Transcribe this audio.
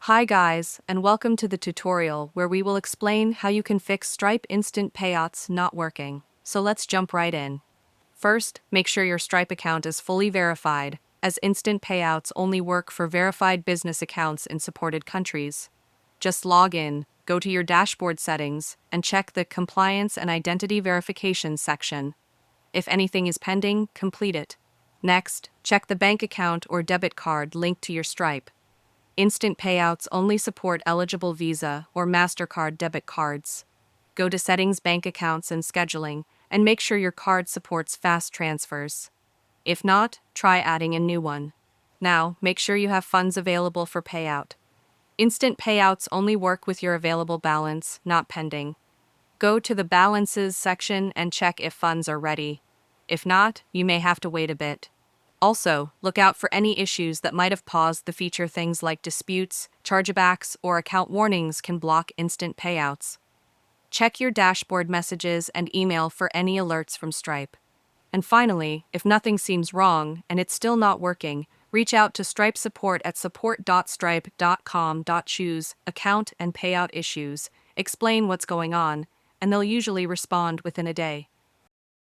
Hi guys, and welcome to the tutorial where we will explain how you can fix Stripe Instant Payouts not working. So let's jump right in. First, make sure your Stripe account is fully verified, as instant payouts only work for verified business accounts in supported countries. Just log in, go to your dashboard settings, and check the Compliance and Identity Verification section. If anything is pending, complete it. Next, check the bank account or debit card linked to your Stripe. Instant payouts only support eligible Visa or MasterCard debit cards. Go to Settings, Bank Accounts, and Scheduling, and make sure your card supports fast transfers. If not, try adding a new one. Now, make sure you have funds available for payout. Instant payouts only work with your available balance, not pending. Go to the Balances section and check if funds are ready. If not, you may have to wait a bit. Also, look out for any issues that might have paused the feature. Things like disputes, chargebacks, or account warnings can block instant payouts. Check your dashboard messages and email for any alerts from Stripe. And finally, if nothing seems wrong and it's still not working, reach out to Stripe support at support.stripe.com. Choose Account and Payout Issues, explain what's going on, and they'll usually respond within a day.